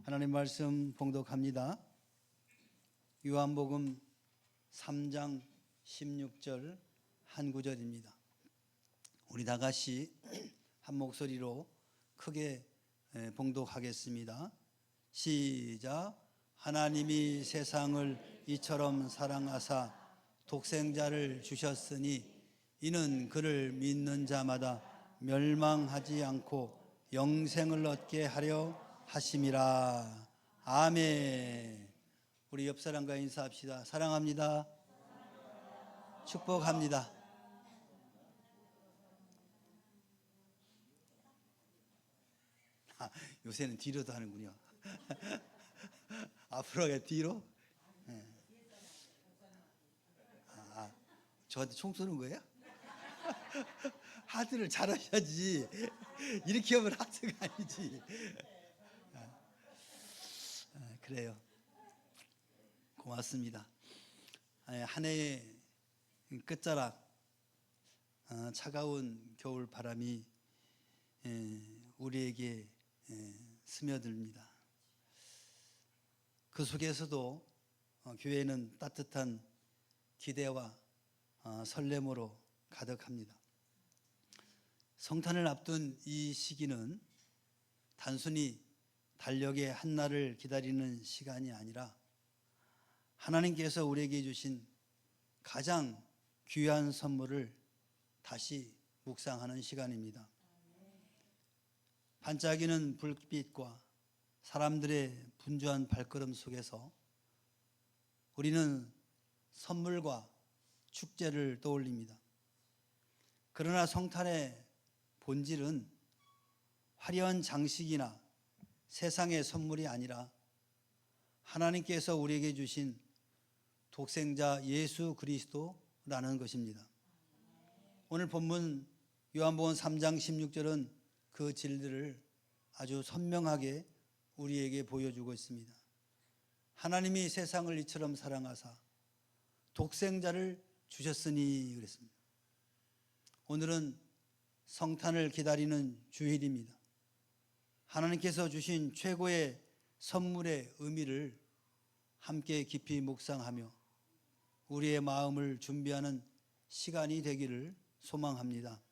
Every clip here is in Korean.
하나님 말씀 봉독합니다. 요한복음 3장 16절 한 구절입니다. 우리 다 같이 한 목소리로 크게 봉독하겠습니다. 시작. 하나님이 세상을 이처럼 사랑하사 독생자를 주셨으니 이는 그를 믿는 자마다 멸망하지 않고 영생을 얻게 하려 하심이라. 아멘. 우리 옆 사람과 인사합시다. 사랑합니다. 축복합니다. 요새는 뒤로도 하는군요. 앞으로 가 뒤로? 네. 저한테 총 쏘는 거예요? 하드를 잘하셔야지. 이렇게 하면 하드가 아니지. 그래요. 고맙습니다. 한 해의 끝자락, 차가운 겨울 바람이 우리에게 스며듭니다. 그 속에서도 교회는 따뜻한 기대와 설렘으로 가득합니다. 성탄을 앞둔 이 시기는 단순히 달력의 한날을 기다리는 시간이 아니라 하나님께서 우리에게 주신 가장 귀한 선물을 다시 묵상하는 시간입니다. 반짝이는 불빛과 사람들의 분주한 발걸음 속에서 우리는 선물과 축제를 떠올립니다. 그러나 성탄의 본질은 화려한 장식이나 세상의 선물이 아니라 하나님께서 우리에게 주신 독생자 예수 그리스도라는 것입니다. 오늘 본문 요한복음 3장 16절은 그 진리를 아주 선명하게 우리에게 보여주고 있습니다. 하나님이 세상을 이처럼 사랑하사 독생자를 주셨으니 그랬습니다. 오늘은 성탄을 기다리는 주일입니다. 하나님께서 주신 최고의 선물의 의미를 함께 깊이 묵상하며 우리의 마음을 준비하는 시간이 되기를 소망합니다.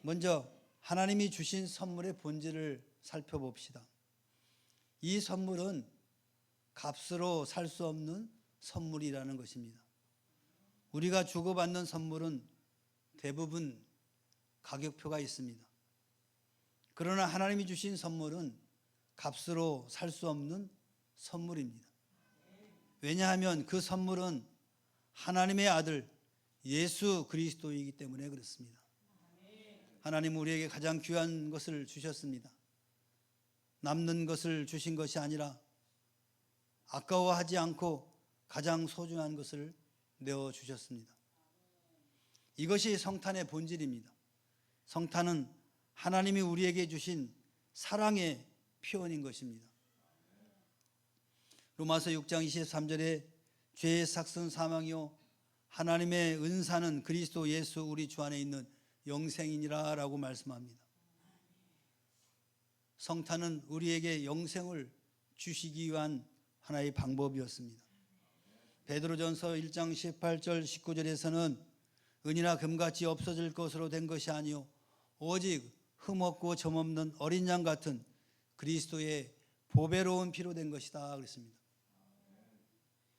먼저 하나님이 주신 선물의 본질을 살펴봅시다. 이 선물은 값으로 살 수 없는 선물이라는 것입니다. 우리가 주고받는 선물은 대부분 가격표가 있습니다. 그러나 하나님이 주신 선물은 값으로 살 수 없는 선물입니다. 왜냐하면 그 선물은 하나님의 아들 예수 그리스도이기 때문에 그렇습니다. 하나님은 우리에게 가장 귀한 것을 주셨습니다. 남는 것을 주신 것이 아니라 아까워하지 않고 가장 소중한 것을 내어주셨습니다. 이것이 성탄의 본질입니다. 성탄은 하나님이 우리에게 주신 사랑의 표현인 것입니다. 로마서 6장 23절에 죄의 삭은 사망이요 하나님의 은사는 그리스도 예수 우리 주 안에 있는 영생이니라 라고 말씀합니다. 성탄은 우리에게 영생을 주시기 위한 하나의 방법이었습니다. 베드로전서 1장 18절 19절에서는 은이나 금같이 없어질 것으로 된 것이 아니요 오직 흠없고 점없는 어린 양 같은 그리스도의 보배로운 피로 된 것이다 그랬습니다.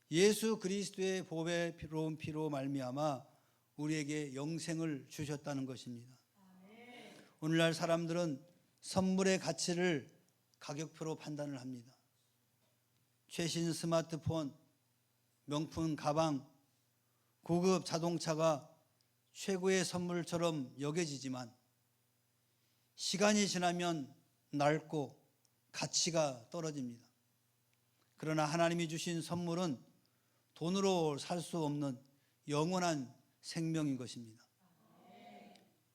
예수 그리스도의 보배로운 피로 말미암아 우리에게 영생을 주셨다는 것입니다. 오늘날 사람들은 선물의 가치를 가격표로 판단을 합니다. 최신 스마트폰, 명품 가방, 고급 자동차가 최고의 선물처럼 여겨지지만 시간이 지나면 낡고 가치가 떨어집니다. 그러나 하나님이 주신 선물은 돈으로 살 수 없는 영원한 생명인 것입니다.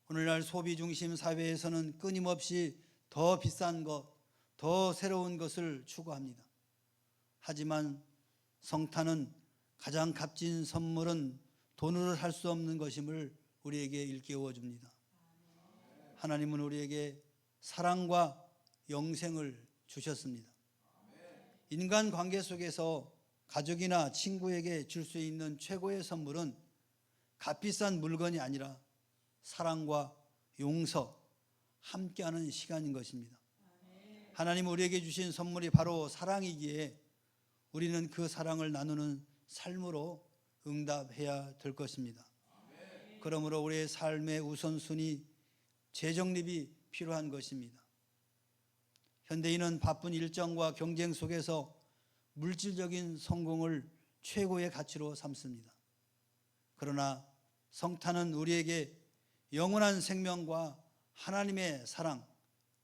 오늘날 소비 중심 사회에서는 끊임없이 더 비싼 것, 더 새로운 것을 추구합니다. 하지만 성탄은 가장 값진 선물은 돈으로 살 수 없는 것임을 우리에게 일깨워 줍니다. 하나님은 우리에게 사랑과 영생을 주셨습니다. 인간 관계 속에서 가족이나 친구에게 줄 수 있는 최고의 선물은 값비싼 물건이 아니라 사랑과 용서, 함께하는 시간인 것입니다. 하나님 우리에게 주신 선물이 바로 사랑이기에 우리는 그 사랑을 나누는 삶으로 응답해야 될 것입니다. 그러므로 우리의 삶의 우선순위, 재정립이 필요한 것입니다. 현대인은 바쁜 일정과 경쟁 속에서 물질적인 성공을 최고의 가치로 삼습니다. 그러나 성탄은 우리에게 영원한 생명과 하나님의 사랑,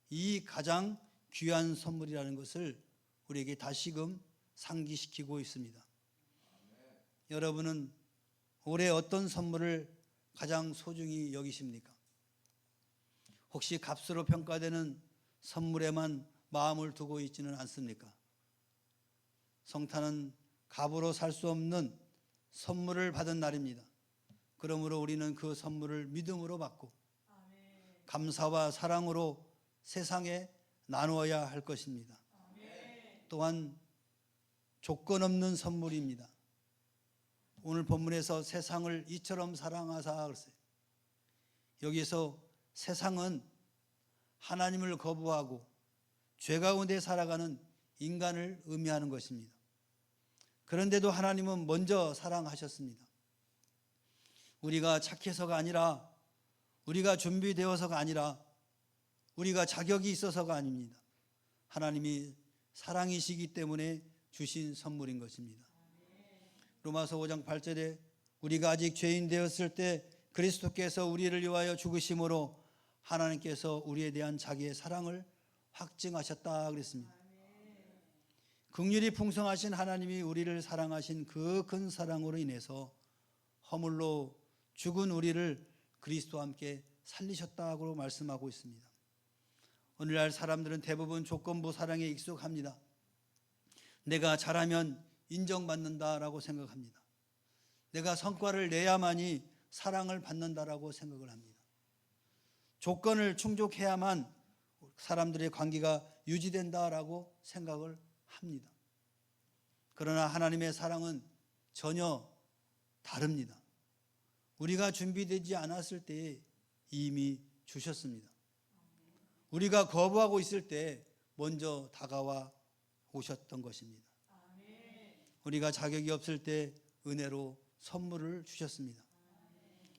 이 가장 귀한 선물이라는 것을 우리에게 다시금 상기시키고 있습니다. 여러분은 올해 어떤 선물을 가장 소중히 여기십니까? 혹시 값으로 평가되는 선물에만 마음을 두고 있지는 않습니까? 성탄은 값으로 살 수 없는 선물을 받은 날입니다. 그러므로 우리는 그 선물을 믿음으로 받고 감사와 사랑으로 세상에 나누어야 할 것입니다. 또한 조건 없는 선물입니다. 오늘 본문에서 세상을 이처럼 사랑하사 그랬어요. 여기서 세상은 하나님을 거부하고 죄 가운데 살아가는 인간을 의미하는 것입니다. 그런데도 하나님은 먼저 사랑하셨습니다. 우리가 착해서가 아니라, 우리가 준비되어서가 아니라, 우리가 자격이 있어서가 아닙니다. 하나님이 사랑이시기 때문에 주신 선물인 것입니다. 로마서 5장 8절에 우리가 아직 죄인 되었을 때 그리스도께서 우리를 위하여 죽으심으로 하나님께서 우리에 대한 자기의 사랑을 확증하셨다 그랬습니다. 긍휼이 풍성하신 하나님이 우리를 사랑하신 그 큰 사랑으로 인해서 허물로 죽은 우리를 그리스도와 함께 살리셨다고 말씀하고 있습니다. 오늘날 사람들은 대부분 조건부 사랑에 익숙합니다. 내가 잘하면 인정받는다라고 생각합니다. 내가 성과를 내야만이 사랑을 받는다라고 생각을 합니다. 조건을 충족해야만 사람들의 관계가 유지된다라고 생각을 합니다. 그러나 하나님의 사랑은 전혀 다릅니다. 우리가 준비되지 않았을 때에 이미 주셨습니다. 우리가 거부하고 있을 때 먼저 다가와 오셨던 것입니다. 우리가 자격이 없을 때 은혜로 선물을 주셨습니다.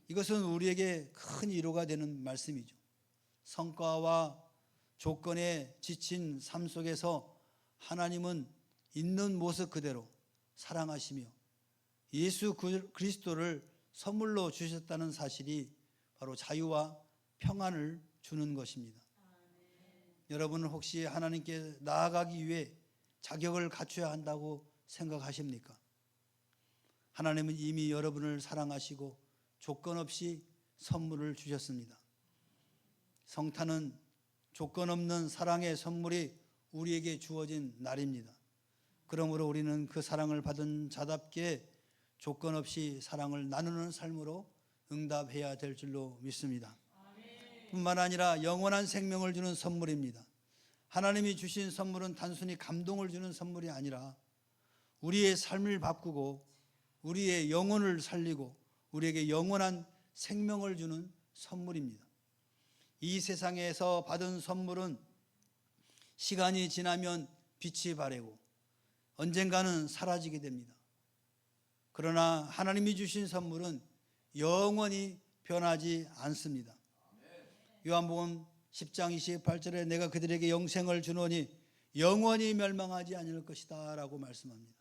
이것은 우리에게 큰 위로가 되는 말씀이죠. 성과와 조건에 지친 삶 속에서 하나님은 있는 모습 그대로 사랑하시며 예수 그리스도를 선물로 주셨다는 사실이 바로 자유와 평안을 주는 것입니다. 여러분은 혹시 하나님께 나아가기 위해 자격을 갖춰야 한다고 생각하십니까? 하나님은 이미 여러분을 사랑하시고 조건 없이 선물을 주셨습니다. 성탄은 조건 없는 사랑의 선물이 우리에게 주어진 날입니다. 그러므로 우리는 그 사랑을 받은 자답게 조건 없이 사랑을 나누는 삶으로 응답해야 될 줄로 믿습니다. 뿐만 아니라 영원한 생명을 주는 선물입니다. 하나님이 주신 선물은 단순히 감동을 주는 선물이 아니라 우리의 삶을 바꾸고 우리의 영혼을 살리고 우리에게 영원한 생명을 주는 선물입니다. 이 세상에서 받은 선물은 시간이 지나면 빛이 바래고 언젠가는 사라지게 됩니다. 그러나 하나님이 주신 선물은 영원히 변하지 않습니다. 요한복음 10장 28절에 내가 그들에게 영생을 주노니 영원히 멸망하지 않을 것이다 라고 말씀합니다.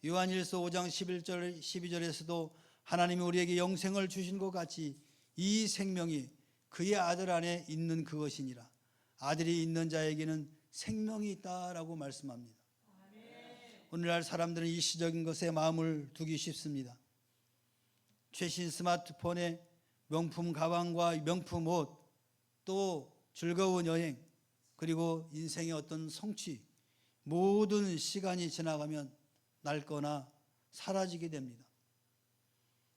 요한일서 5장 11절 12절에서도 하나님이 우리에게 영생을 주신 것 같이 이 생명이 그의 아들 안에 있는 그것이니라. 아들이 있는 자에게는 생명이 있다라고 말씀합니다. 오늘날 사람들은 일시적인 것에 마음을 두기 쉽습니다. 최신 스마트폰에 명품 가방과 명품 옷, 또 즐거운 여행, 그리고 인생의 어떤 성취, 모든 시간이 지나가면 낡거나 사라지게 됩니다.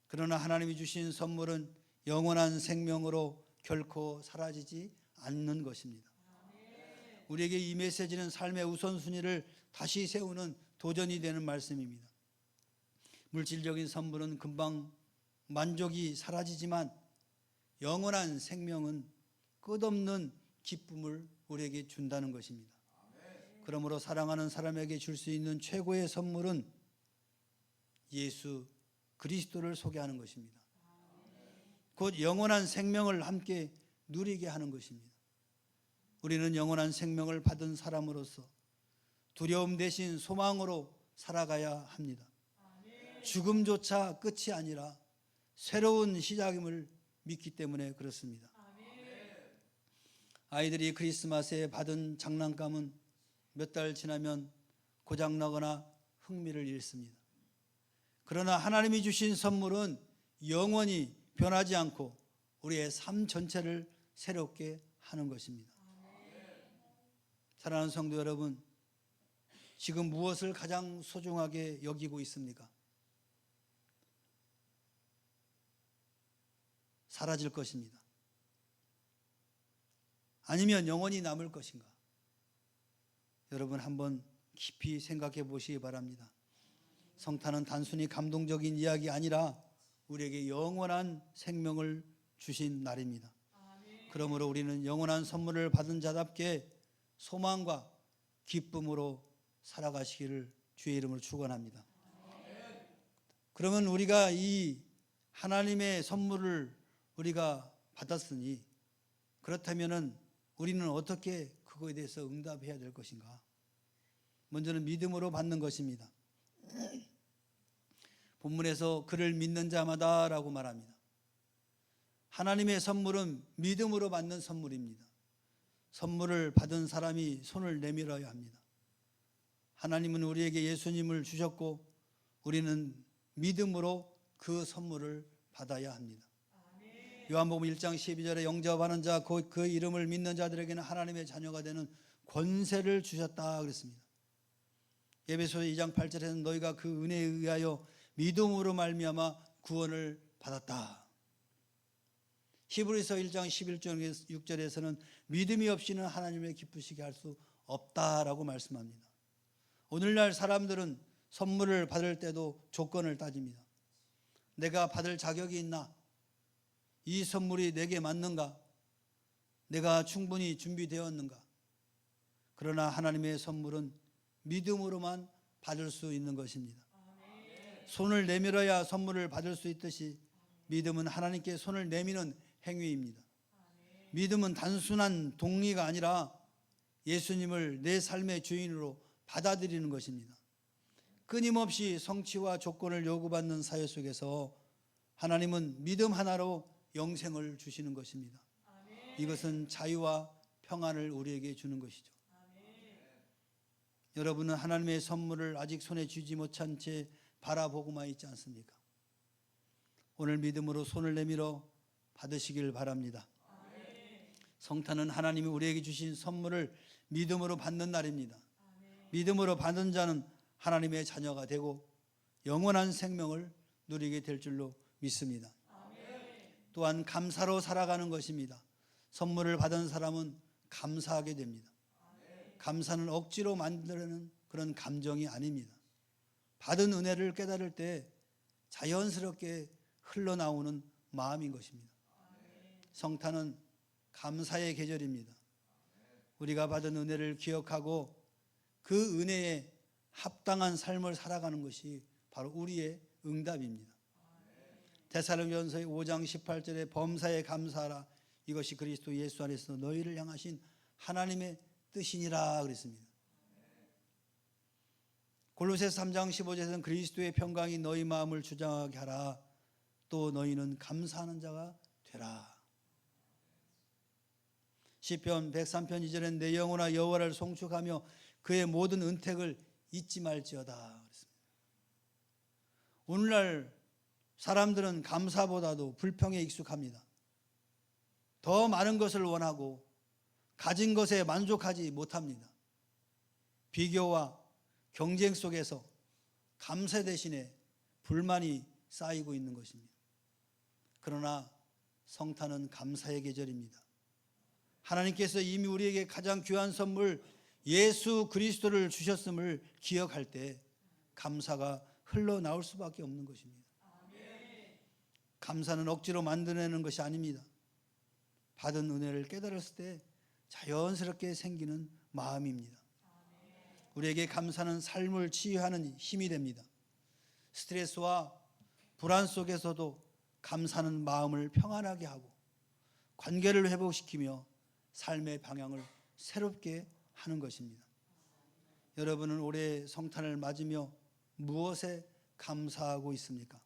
그러나 하나님이 주신 선물은 영원한 생명으로 결코 사라지지 않는 것입니다. 우리에게 이 메시지는 삶의 우선순위를 다시 세우는 도전이 되는 말씀입니다. 물질적인 선물은 금방 만족이 사라지지만 영원한 생명은 끝없는 기쁨을 우리에게 준다는 것입니다. 그러므로 사랑하는 사람에게 줄 수 있는 최고의 선물은 예수 그리스도를 소개하는 것입니다. 곧 영원한 생명을 함께 누리게 하는 것입니다. 우리는 영원한 생명을 받은 사람으로서 두려움 대신 소망으로 살아가야 합니다. 죽음조차 끝이 아니라 새로운 시작임을 믿기 때문에 그렇습니다. 아이들이 크리스마스에 받은 장난감은 몇 달 지나면 고장나거나 흥미를 잃습니다. 그러나 하나님이 주신 선물은 영원히 변하지 않고 우리의 삶 전체를 새롭게 하는 것입니다. 사랑하는 성도 여러분, 지금 무엇을 가장 소중하게 여기고 있습니까? 사라질 것입니다. 아니면 영원히 남을 것인가? 여러분 한번 깊이 생각해 보시기 바랍니다. 성탄은 단순히 감동적인 이야기 아니라 우리에게 영원한 생명을 주신 날입니다. 그러므로 우리는 영원한 선물을 받은 자답게 소망과 기쁨으로 살아가시기를 주의 이름으로 축원합니다. 그러면 우리가 이 하나님의 선물을 우리가 받았으니 그렇다면은 우리는 어떻게 그거에 대해서 응답해야 될 것인가? 먼저는 믿음으로 받는 것입니다. 본문에서 그를 믿는 자마다라고 말합니다. 하나님의 선물은 믿음으로 받는 선물입니다. 선물을 받은 사람이 손을 내밀어야 합니다. 하나님은 우리에게 예수님을 주셨고 우리는 믿음으로 그 선물을 받아야 합니다. 요한복음 1장 12절에 영접하는 자, 그 이름을 믿는 자들에게는 하나님의 자녀가 되는 권세를 주셨다 그랬습니다. 에베소서 2장 8절에는 너희가 그 은혜에 의하여 믿음으로 말미암아 구원을 받았다. 히브리서 1장 11절 6절에서는 믿음이 없이는 하나님을 기쁘시게 할 수 없다라고 말씀합니다. 오늘날 사람들은 선물을 받을 때도 조건을 따집니다. 내가 받을 자격이 있나? 이 선물이 내게 맞는가? 내가 충분히 준비되었는가? 그러나 하나님의 선물은 믿음으로만 받을 수 있는 것입니다. 손을 내밀어야 선물을 받을 수 있듯이 믿음은 하나님께 손을 내미는 행위입니다. 믿음은 단순한 동의가 아니라 예수님을 내 삶의 주인으로 받아들이는 것입니다. 끊임없이 성취와 조건을 요구받는 사회 속에서 하나님은 믿음 하나로 영생을 주시는 것입니다. 이것은 자유와 평안을 우리에게 주는 것이죠. 여러분은 하나님의 선물을 아직 손에 쥐지 못한 채 바라보고만 있지 않습니까? 오늘 믿음으로 손을 내밀어 받으시길 바랍니다. 성탄은 하나님이 우리에게 주신 선물을 믿음으로 받는 날입니다. 믿음으로 받은 자는 하나님의 자녀가 되고 영원한 생명을 누리게 될 줄로 믿습니다. 또한 감사로 살아가는 것입니다. 선물을 받은 사람은 감사하게 됩니다. 감사는 억지로 만드는 그런 감정이 아닙니다. 받은 은혜를 깨달을 때 자연스럽게 흘러나오는 마음인 것입니다. 성탄은 감사의 계절입니다. 우리가 받은 은혜를 기억하고 그 은혜에 합당한 삶을 살아가는 것이 바로 우리의 응답입니다. 데살로니가전서 5장 18절에 범사에 감사하라. 이것이 그리스도 예수 안에서 너희를 향하신 하나님의 뜻이니라 그랬습니다. 골로새서 3장 15절에서는 그리스도의 평강이 너희 마음을 주장하게 하라. 또 너희는 감사하는 자가 되라. 시편 103편 2절엔 내 영혼아 여호와를 송축하며 그의 모든 은택을 잊지 말지어다. 오늘날 사람들은 감사보다도 불평에 익숙합니다. 더 많은 것을 원하고 가진 것에 만족하지 못합니다. 비교와 경쟁 속에서 감사 대신에 불만이 쌓이고 있는 것입니다. 그러나 성탄은 감사의 계절입니다. 하나님께서 이미 우리에게 가장 귀한 선물 예수 그리스도를 주셨음을 기억할 때 감사가 흘러나올 수밖에 없는 것입니다. 감사는 억지로 만들어내는 것이 아닙니다. 받은 은혜를 깨달았을 때 자연스럽게 생기는 마음입니다. 우리에게 감사는 삶을 치유하는 힘이 됩니다. 스트레스와 불안 속에서도 감사는 마음을 평안하게 하고 관계를 회복시키며 삶의 방향을 새롭게 하는 것입니다. 여러분은 올해 성탄을 맞으며 무엇에 감사하고 있습니까?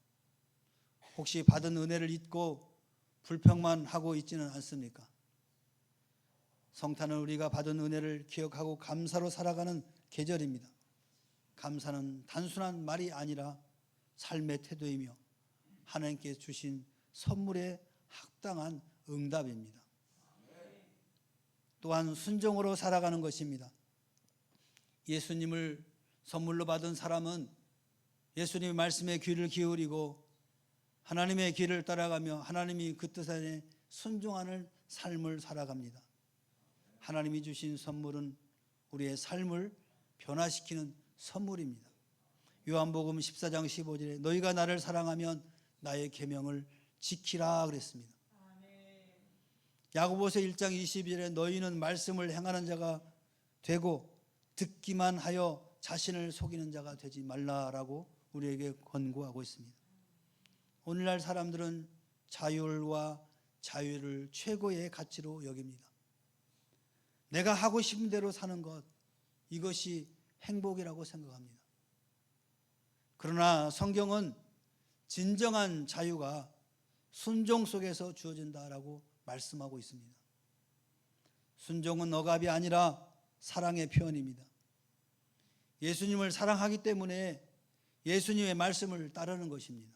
혹시 받은 은혜를 잊고 불평만 하고 있지는 않습니까? 성탄은 우리가 받은 은혜를 기억하고 감사로 살아가는 계절입니다. 감사는 단순한 말이 아니라 삶의 태도이며 하나님께 주신 선물에 합당한 응답입니다. 또한 순종으로 살아가는 것입니다. 예수님을 선물로 받은 사람은 예수님의 말씀에 귀를 기울이고 하나님의 길을 따라가며 하나님이 그 뜻 안에 순종하는 삶을 살아갑니다. 하나님이 주신 선물은 우리의 삶을 변화시키는 선물입니다. 요한복음 14장 15절에 너희가 나를 사랑하면 나의 계명을 지키라 그랬습니다. 야고보서 1장 20절에 너희는 말씀을 행하는 자가 되고 듣기만 하여 자신을 속이는 자가 되지 말라라고 우리에게 권고하고 있습니다. 오늘날 사람들은 자율과 자유를 최고의 가치로 여깁니다. 내가 하고 싶은 대로 사는 것, 이것이 행복이라고 생각합니다. 그러나 성경은 진정한 자유가 순종 속에서 주어진다라고 말씀하고 있습니다. 순종은 억압이 아니라 사랑의 표현입니다. 예수님을 사랑하기 때문에 예수님의 말씀을 따르는 것입니다.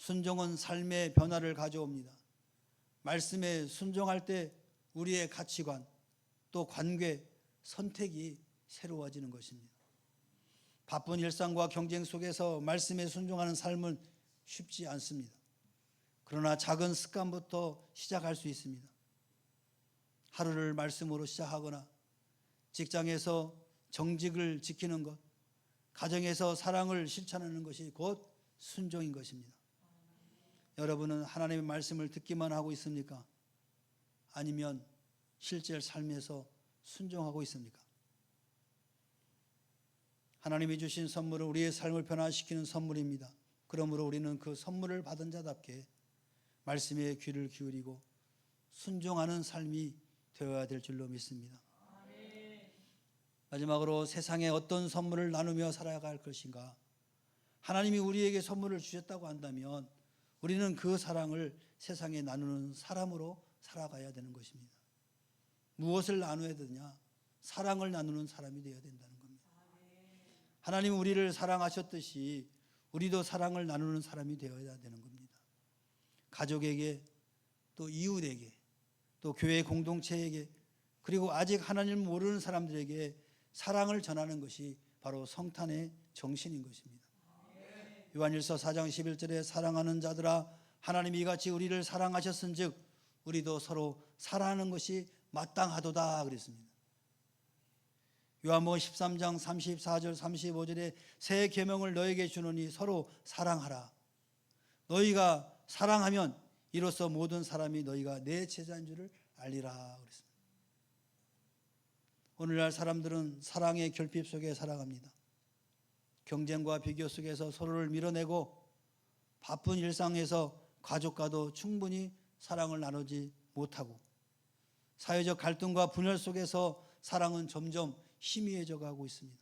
순종은 삶의 변화를 가져옵니다. 말씀에 순종할 때 우리의 가치관, 또 관계, 선택이 새로워지는 것입니다. 바쁜 일상과 경쟁 속에서 말씀에 순종하는 삶은 쉽지 않습니다. 그러나 작은 습관부터 시작할 수 있습니다. 하루를 말씀으로 시작하거나 직장에서 정직을 지키는 것, 가정에서 사랑을 실천하는 것이 곧 순종인 것입니다. 여러분은 하나님의 말씀을 듣기만 하고 있습니까? 아니면 실제 삶에서 순종하고 있습니까? 하나님이 주신 선물은 우리의 삶을 변화시키는 선물입니다. 그러므로 우리는 그 선물을 받은 자답게 말씀에 귀를 기울이고 순종하는 삶이 되어야 될 줄로 믿습니다. 마지막으로 세상에 어떤 선물을 나누며 살아갈 것인가? 하나님이 우리에게 선물을 주셨다고 한다면 우리는 그 사랑을 세상에 나누는 사람으로 살아가야 되는 것입니다. 무엇을 나눠야 되느냐? 사랑을 나누는 사람이 되어야 된다는 겁니다. 하나님은 우리를 사랑하셨듯이 우리도 사랑을 나누는 사람이 되어야 되는 겁니다. 가족에게, 또 이웃에게, 또 교회 공동체에게, 그리고 아직 하나님을 모르는 사람들에게 사랑을 전하는 것이 바로 성탄의 정신인 것입니다. 요한일서 4장 11절에 사랑하는 자들아 하나님이 이같이 우리를 사랑하셨은즉 우리도 서로 사랑하는 것이 마땅하도다 그랬습니다. 요한복음 13장 34절 35절에 새 계명을 너에게 주노니 서로 사랑하라. 너희가 사랑하면 이로써 모든 사람이 너희가 내 제자인 줄을 알리라 그랬습니다. 오늘날 사람들은 사랑의 결핍 속에 살아갑니다. 경쟁과 비교 속에서 서로를 밀어내고 바쁜 일상에서 가족과도 충분히 사랑을 나누지 못하고 사회적 갈등과 분열 속에서 사랑은 점점 희미해져 가고 있습니다.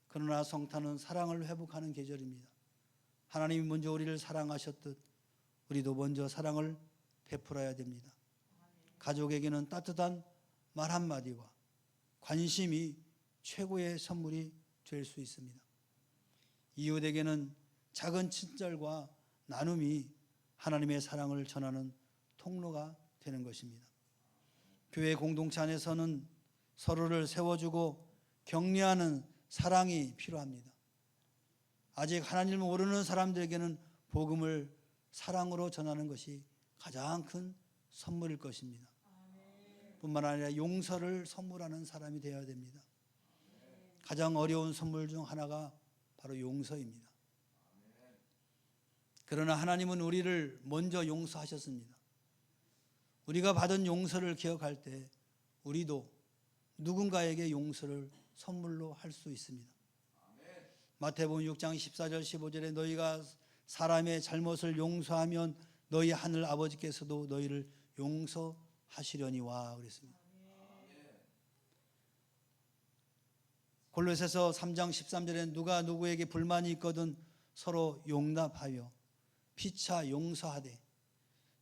그러나 성탄은 사랑을 회복하는 계절입니다. 하나님이 먼저 우리를 사랑하셨듯 우리도 먼저 사랑을 베풀어야 됩니다. 가족에게는 따뜻한 말 한마디와 관심이 최고의 선물이 될 수 있습니다. 이웃에게는 작은 친절과 나눔이 하나님의 사랑을 전하는 통로가 되는 것입니다. 교회 공동체 안에서는 서로를 세워주고 격려하는 사랑이 필요합니다. 아직 하나님을 모르는 사람들에게는 복음을 사랑으로 전하는 것이 가장 큰 선물일 것입니다. 뿐만 아니라 용서를 선물하는 사람이 되어야 됩니다. 가장 어려운 선물 중 하나가 바로 용서입니다. 그러나 하나님은 우리를 먼저 용서하셨습니다. 우리가 받은 용서를 기억할 때 우리도 누군가에게 용서를 선물로 할 수 있습니다. 마태복음 6장 14절 15절에 너희가 사람의 잘못을 용서하면 너희 하늘 아버지께서도 너희를 용서하시려니와 그랬습니다. 골로새서 3장 13절에 누가 누구에게 불만이 있거든 서로 용납하여 피차 용서하되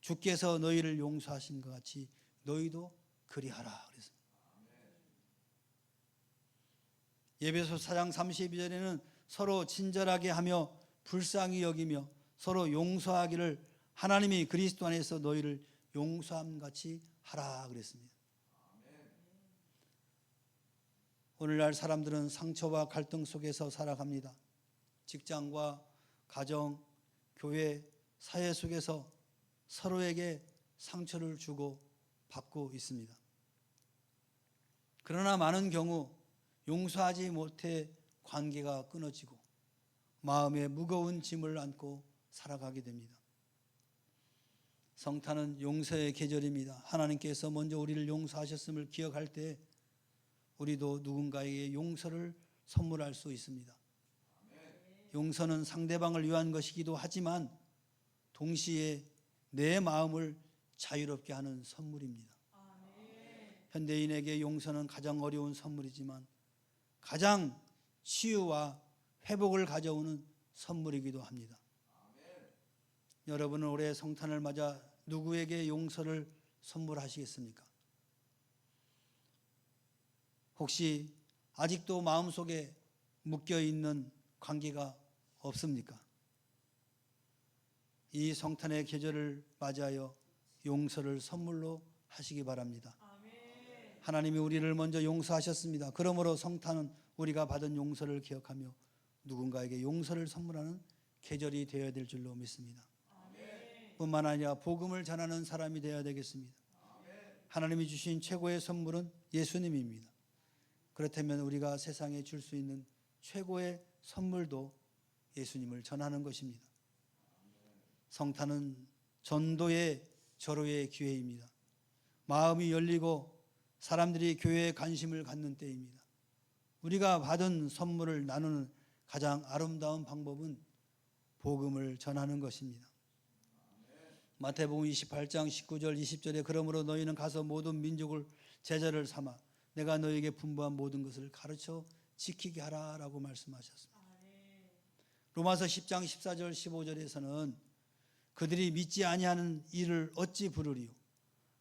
주께서 너희를 용서하신 것 같이 너희도 그리하라 그랬습니다. 에베소 4장 32절에는 서로 친절하게 하며 불쌍히 여기며 서로 용서하기를 하나님이 그리스도 안에서 너희를 용서함 같이 하라 그랬습니다. 오늘날 사람들은 상처와 갈등 속에서 살아갑니다. 직장과 가정, 교회, 사회 속에서 서로에게 상처를 주고 받고 있습니다. 그러나 많은 경우 용서하지 못해 관계가 끊어지고 마음에 무거운 짐을 안고 살아가게 됩니다. 성탄은 용서의 계절입니다. 하나님께서 먼저 우리를 용서하셨음을 기억할 때 우리도 누군가에게 용서를 선물할 수 있습니다. 용서는 상대방을 위한 것이기도 하지만 동시에 내 마음을 자유롭게 하는 선물입니다. 현대인에게 용서는 가장 어려운 선물이지만 가장 치유와 회복을 가져오는 선물이기도 합니다. 여러분은 올해 성탄을 맞아 누구에게 용서를 선물하시겠습니까? 혹시 아직도 마음속에 묶여있는 관계가 없습니까? 이 성탄의 계절을 맞이하여 용서를 선물로 하시기 바랍니다. 하나님이 우리를 먼저 용서하셨습니다. 그러므로 성탄은 우리가 받은 용서를 기억하며 누군가에게 용서를 선물하는 계절이 되어야 될 줄로 믿습니다. 뿐만 아니라 복음을 전하는 사람이 되어야 되겠습니다. 하나님이 주신 최고의 선물은 예수님입니다. 그렇다면 우리가 세상에 줄 수 있는 최고의 선물도 예수님을 전하는 것입니다. 성탄은 전도의 절호의 기회입니다. 마음이 열리고 사람들이 교회에 관심을 갖는 때입니다. 우리가 받은 선물을 나누는 가장 아름다운 방법은 복음을 전하는 것입니다. 마태복음 28장 19절 20절에 그러므로 너희는 가서 모든 민족을 제자를 삼아 내가 너희에게 분부한 모든 것을 가르쳐 지키게 하라라고 말씀하셨습니다. 로마서 10장 14절 15절에서는 그들이 믿지 아니하는 일을 어찌 부르리요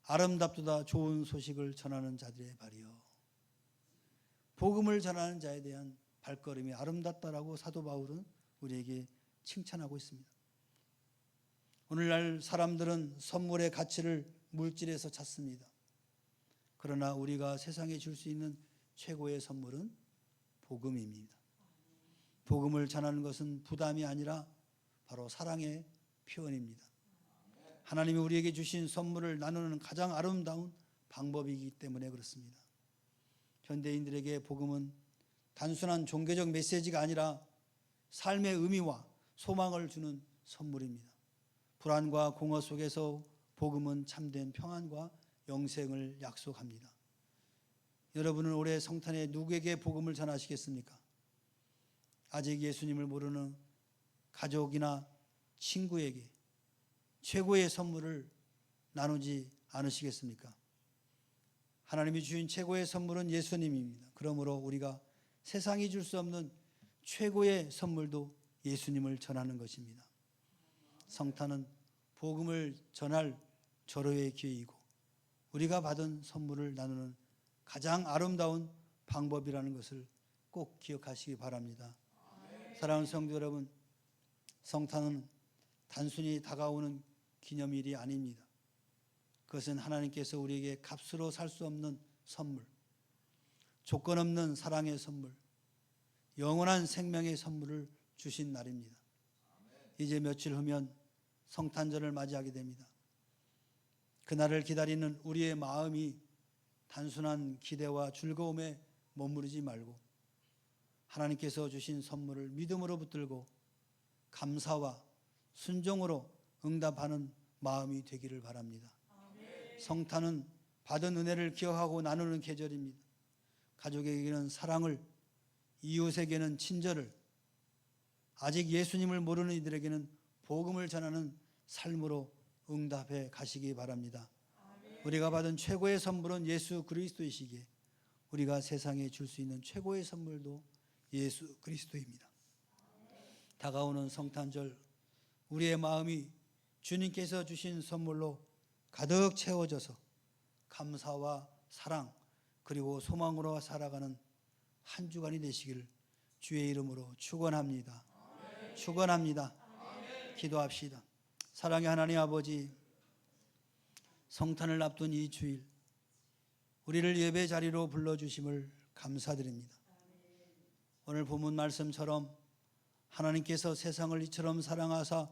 아름답도다 좋은 소식을 전하는 자들의 발이요. 복음을 전하는 자에 대한 발걸음이 아름답다라고 사도 바울은 우리에게 칭찬하고 있습니다. 오늘날 사람들은 선물의 가치를 물질에서 찾습니다. 그러나 우리가 세상에 줄 수 있는 최고의 선물은 복음입니다. 복음을 전하는 것은 부담이 아니라 바로 사랑의 표현입니다. 하나님이 우리에게 주신 선물을 나누는 가장 아름다운 방법이기 때문에 그렇습니다. 현대인들에게 복음은 단순한 종교적 메시지가 아니라 삶의 의미와 소망을 주는 선물입니다. 불안과 공허 속에서 복음은 참된 평안과 영생을 약속합니다. 여러분은 올해 성탄에 누구에게 복음을 전하시겠습니까? 아직 예수님을 모르는 가족이나 친구에게 최고의 선물을 나누지 않으시겠습니까? 하나님이 주신 최고의 선물은 예수님입니다. 그러므로 우리가 세상이 줄 수 없는 최고의 선물도 예수님을 전하는 것입니다. 성탄은 복음을 전할 절호의 기회이고 우리가 받은 선물을 나누는 가장 아름다운 방법이라는 것을 꼭 기억하시기 바랍니다. 사랑하는 성도 여러분, 성탄은 단순히 다가오는 기념일이 아닙니다. 그것은 하나님께서 우리에게 값으로 살 수 없는 선물, 조건 없는 사랑의 선물, 영원한 생명의 선물을 주신 날입니다. 이제 며칠 후면 성탄절을 맞이하게 됩니다. 그날을 기다리는 우리의 마음이 단순한 기대와 즐거움에 머무르지 말고 하나님께서 주신 선물을 믿음으로 붙들고 감사와 순종으로 응답하는 마음이 되기를 바랍니다. 성탄은 받은 은혜를 기억하고 나누는 계절입니다. 가족에게는 사랑을, 이웃에게는 친절을, 아직 예수님을 모르는 이들에게는 복음을 전하는 삶으로 응답해 가시기 바랍니다. 우리가 받은 최고의 선물은 예수 그리스도이시기에 우리가 세상에 줄 수 있는 최고의 선물도 예수 그리스도입니다. 다가오는 성탄절, 우리의 마음이 주님께서 주신 선물로 가득 채워져서 감사와 사랑 그리고 소망으로 살아가는 한 주간이 되시기를 주의 이름으로 축원합니다. 축원합니다. 기도합시다. 사랑의 하나님 아버지, 성탄을 앞둔 이 주일 우리를 예배 자리로 불러주심을 감사드립니다. 오늘 본문 말씀처럼 하나님께서 세상을 이처럼 사랑하사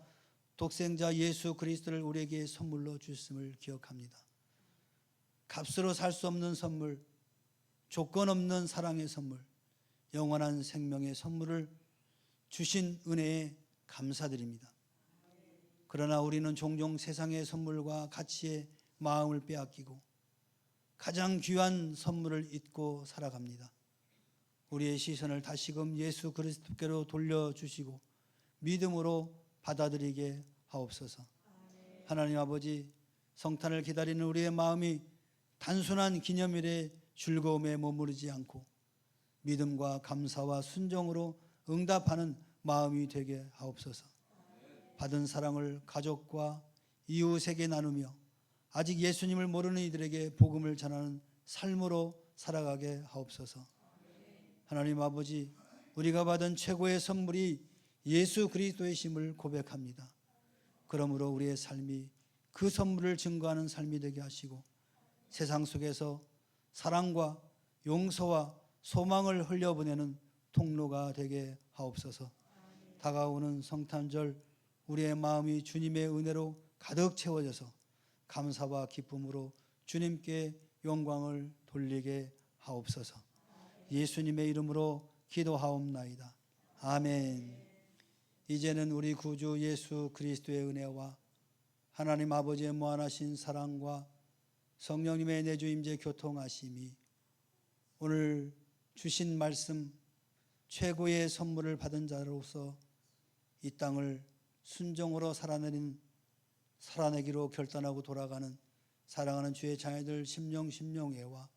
독생자 예수 그리스도를 우리에게 선물로 주셨음을 기억합니다. 값으로 살 수 없는 선물, 조건 없는 사랑의 선물, 영원한 생명의 선물을 주신 은혜에 감사드립니다. 그러나 우리는 종종 세상의 선물과 가치에 마음을 빼앗기고 가장 귀한 선물을 잊고 살아갑니다. 우리의 시선을 다시금 예수 그리스도께로 돌려주시고 믿음으로 받아들이게 하옵소서. 하나님 아버지, 성탄을 기다리는 우리의 마음이 단순한 기념일의 즐거움에 머무르지 않고 믿음과 감사와 순종으로 응답하는 마음이 되게 하옵소서. 받은 사랑을 가족과 이웃에게 나누며 아직 예수님을 모르는 이들에게 복음을 전하는 삶으로 살아가게 하옵소서. 하나님 아버지, 우리가 받은 최고의 선물이 예수 그리스도의 심을 고백합니다. 그러므로 우리의 삶이 그 선물을 증거하는 삶이 되게 하시고 세상 속에서 사랑과 용서와 소망을 흘려보내는 통로가 되게 하옵소서. 다가오는 성탄절 우리의 마음이 주님의 은혜로 가득 채워져서 감사와 기쁨으로 주님께 영광을 돌리게 하옵소서. 예수님의 이름으로 기도하옵나이다. 아멘. 이제는 우리 구주 예수 그리스도의 은혜와 하나님 아버지의 무한하신 사랑과 성령님의 내주 임재 교통하심이 오늘 주신 말씀 최고의 선물을 받은 자로서 이 땅을 순종으로 살아내기로 결단하고 돌아가는 사랑하는 주의 자녀들 심령의회와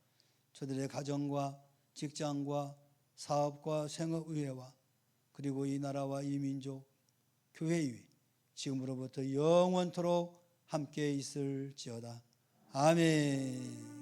저들의 가정과 직장과 사업과 생업의회와 그리고 이 나라와 이 민족 교회의 지금으로부터 영원토록 함께 있을지어다. 아멘.